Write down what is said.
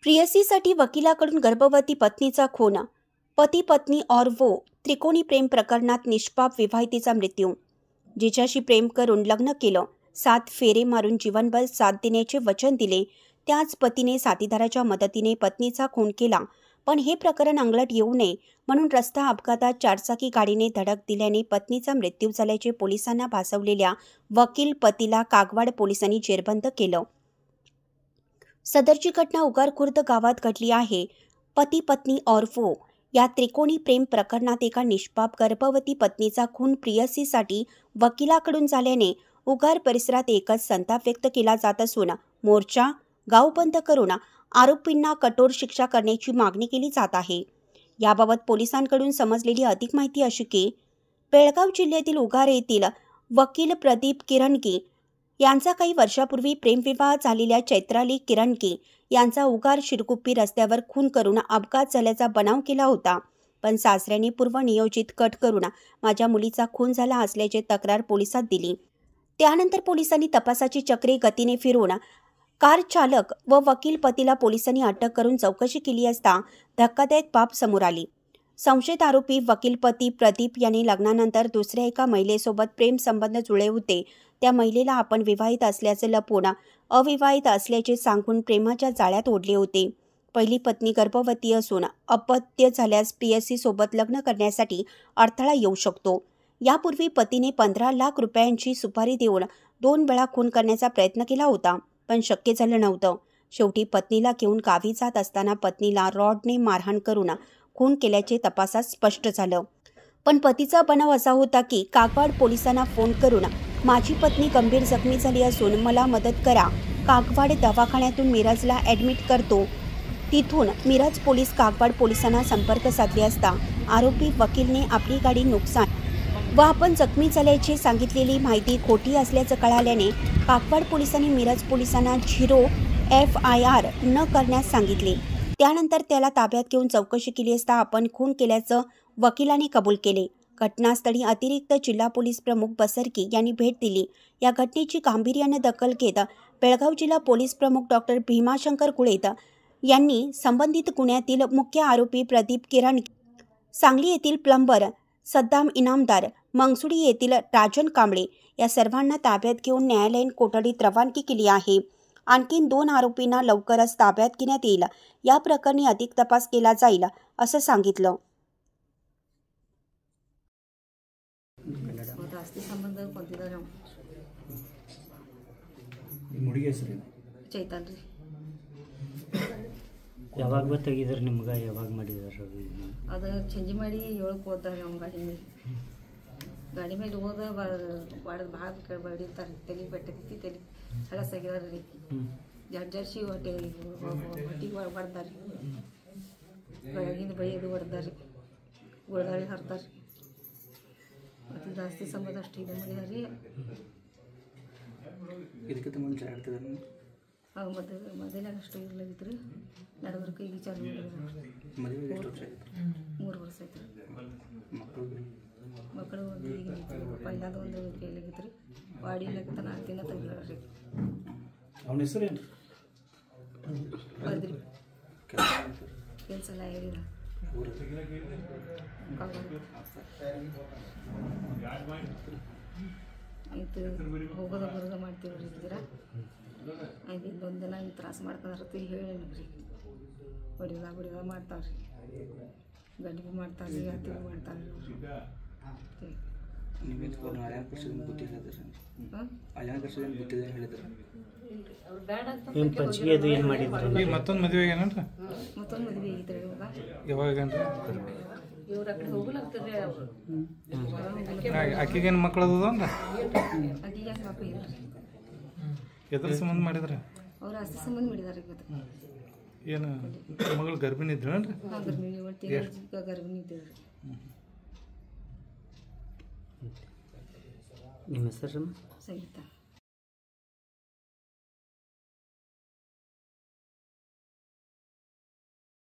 प्रियसीसाठी वकिलाकडून गर्भवती पत्नीचा खून, पती पत्नी और वो त्रिकोणी प्रेम प्रकरणात निष्पाप विवाहितेचा मृत्यू. जिच्याशी प्रेम करून लग्न केलं, 7 फेरे मारून जीवनभर साथ देण्याचे वचन दिले, त्याच पतीने साथीदाराच्या मदतीने पत्नीचा खून केला. पण हे प्रकरण अंगलट येऊ नये म्हणून रस्ता अपघातात चारचाकी गाडीने धडक दिल्याने पत्नीचा मृत्यू झाल्याचे पोलिसांना भासवलेल्या वकील पतीला कागवाड पोलिसांनी जेरबंद केलं. सदरची घटना उगार खुर्द गावात घडली आहे. पती पत्नी और वो या त्रिकोणी प्रेम प्रकरणात एका निष्पाप गर्भवती पत्नीचा खून प्रियसीसाठी वकिलाकडून झाल्याने उगार परिसरात एकच संताप व्यक्त केला जात असून मोर्चा गाव बंद करून आरोपींना कठोर शिक्षा करण्याची मागणी केली जात आहे. याबाबत पोलिसांकडून समजलेली अधिक माहिती अशी की बेळगाव जिल्ह्यातील उगार येथील वकील प्रदीप किरणकी यांचा काही वर्षापूर्वी प्रेमविवाह झालेल्या चैत्राली किरणकी यांचा उगार शिरकुप्पी रस्त्यावर खून करून अपघात झाल्याचा बनाव केला होता. पण सासऱ्याने पूर्वनियोजित कट करून माझ्या मुलीचा खून झाला असल्याची तक्रार पोलिसात दिली. त्यानंतर पोलिसांनी तपासाची चक्रे गतीने फिरवून कार चालक व वकील पतीला पोलिसांनी अटक करून चौकशी केली असता धक्कादायक बाब समोर आली. संशयित आरोपी वकील पती प्रदीप यांनी लग्नानंतर दुसऱ्या एका महिलेसोबत प्रेम संबंध जुळले होते. त्या महिलेला आपण विवाहित असल्याचे लपवून अविवाहित असल्याचे सांगून प्रेमाच्या जाळ्यात ओढले होते. पहिली पत्नी गर्भवती असून अपत्य झाल्यास प्रियसीसोबत लग्न करण्यासाठी अडथळा येऊ शकतो. यापूर्वी पतीने 15 लाख रुपयांची सुपारी देऊन 2 वेळा खून करण्याचा प्रयत्न केला होता, पण शक्य झालं नव्हतं. शेवटी पत्नीला घेऊन गावी जात असताना पत्नीला रॉडने मारहाण करून खून केल्याचे तपासात स्पष्ट झालं. पण पतीचा बनाव असा होता की कागवाड पोलिसांना फोन करून माझी पत्नी गंभीर जखमी झाली असून मला मदत करा. कागवाड दवाखान्यातून मिरजला ॲडमिट करतो. तिथून मिरज पोलीस कागवाड पोलिसांना संपर्क साधले असता आरोपी वकीलने आपली गाडी नुकसान व आपण जखमी झाल्याची सांगितलेली माहिती खोटी असल्याचं कळाल्याने कागवाड पोलिसांनी मिरज पोलिसांना 0 FIR न करण्यास सांगितले. त्यानंतर त्याला ताब्यात घेऊन चौकशी केली असता आपण खून केल्याचं वकिलाने कबूल केले. घटनास्थळी अतिरिक्त जिल्हा पोलीस प्रमुख बसरकी यांनी भेट दिली. या घटनेची गांभीर्याने दखल घेत बेळगाव जिल्हा पोलीस प्रमुख डॉक्टर भीमाशंकर कुळेत यांनी संबंधित गुन्ह्यातील मुख्य आरोपी प्रदीप किरणकी, सांगली येथील प्लंबर सद्दाम इनामदार, मंगसुडी येथील राजन कांबळे या सर्वांना ताब्यात घेऊन न्यायालयीन कोठडीत रवानगी केली आहे. आणखीन 2 आरोपींना लवकरच ताब्यात घेण्यात येईल. या प्रकरणी अधिक तपास केला जाईल असं सांगितलं. ಚೈತಾನ್ರಿ ಯಾವಾಗ ಗೊತ್ತಾಗಿದ್ರಿ ನಿಮ್ಗೆ? ಯಾವಾಗ ಮಾಡಿದಾರೆ ಅದು? ಚೇಂಜ್ ಮಾಡಿ 7ಕ್ಕೆ ಹೋದಾರೆ ಅವ್ನ ಗಾಡಿ ಮೇಲೆ ಹೋದ ಬಾಡದು ಭಾಳ ಬಡಿತಾರೆ. ತಲೆ ಬೆಟ್ಟೈತಿ, ತಲೆ ಹಳಸಾಗ್ಯಾರ ರೀ. ಜರ್ಸಿ ಹೊಟ್ಟಿಗೆ ಹೊಡ್ದಾರೆ, ಬೆಳಗಿಂದ ಬೈದು ಹೊಡ್ದಾರೆ, ಗೋಳದಾಳಿ ಹರ್ತಾರೆ. ಮತ್ತು ಜಾಸ್ತಿ ಸಂಬಂಧ ಅಷ್ಟು ಇದು ಮಾಡಿದಾರೆ ರೀ. ಇದಕ್ಕಿಂತ ಮುಂಚೆ ಆಡ್ತಿದ್ದಾರೆ ಅವು ಮೊದಲಾಗ ಅಷ್ಟು ಇರ್ಲಾಗಿತ್ತು ರೀ. ನಡವರ್ಕ ಈಗ ಚಾಲು ಮಾಡಿದ್ರು. 3 ವರ್ಷ ಆಯ್ತು ರೀ. ಮಕ್ಕಳು ಒಂದು ಈಗ ಪೈಲಾದ ಒಂದು ಕೈಲಾಗಿತ್ತು ರೀ. ವಾಡಿಲಾಗಿತ್ತ 4 ದಿನ ತೆಗ್ದಾರ ರೀ. ಅವನ ಹೆಸರು ಏನು? ಬದ್ರಿ. ಕೆಲಸ ಎಲ್ಲ ಹೇಳಿಲ್ಲ. ಆಯ್ತು ಹೋಗೋದ ಬರೋದ ಮಾಡ್ತೀವಿ ರೀ. ಇದ್ದೀರ ಆಯ್ತು ಇನ್ನೊಂದು ದಿನ ಹಿಂಗೆ ತ್ರಾಸ ಮಾಡ್ಕೊಂಡ್ರಿ ಹೇಳಿ ರೀ. ಹೊಡಿದ ಮಾಡ್ತಾವ್ರಿ, ಗಂಡಿಗೆ ಮಾಡ್ತಾರೆ ರೀ, ಅತ್ತಿಗೆ ಮಾಡ್ತಾರೆ ರೀ. ಮತ್ತೊಂದು ಮದುವೆ ಏನಂದ್ರೆ ಮತ್ತೊಂದು ಮದುವೆ ಆಗಿತ್ತು ರೀ. ಇವಾಗ ಇವ್ರ ಆ ಕಡೆ ಹೋಗ್ಲಾಗ್ತದೆ. ಆಕೆಗೇನು ಮಕ್ಕಳು ಅದ ಅಂದ್ರೆ ಆಕೆಗೆ ಮಕ್ಕಳು ಇಲ್ಲ ರೀ. ಎದ್ರ ಸಂಬಂಧ ಮಾಡಿದ್ರೆ? ಅವ್ರ ಆಸ್ತಿ ಸಂಬಂಧ ಮಾಡಿದಾರೆ. ಏನು ಮಗಳು ಗರ್ಭಿಣಿ ಇದ್ರೇನ್ರಿ? ಹಾಂ, ಗರ್ಭಿಣಿ 1 ತಿಂಗಳ ಗರ್ಭಿಣಿ ಇದ್ದೇವೆ ರೀ. ನಿಮ್ಮ ಹೆಸರು? ಸಂಗೀತ.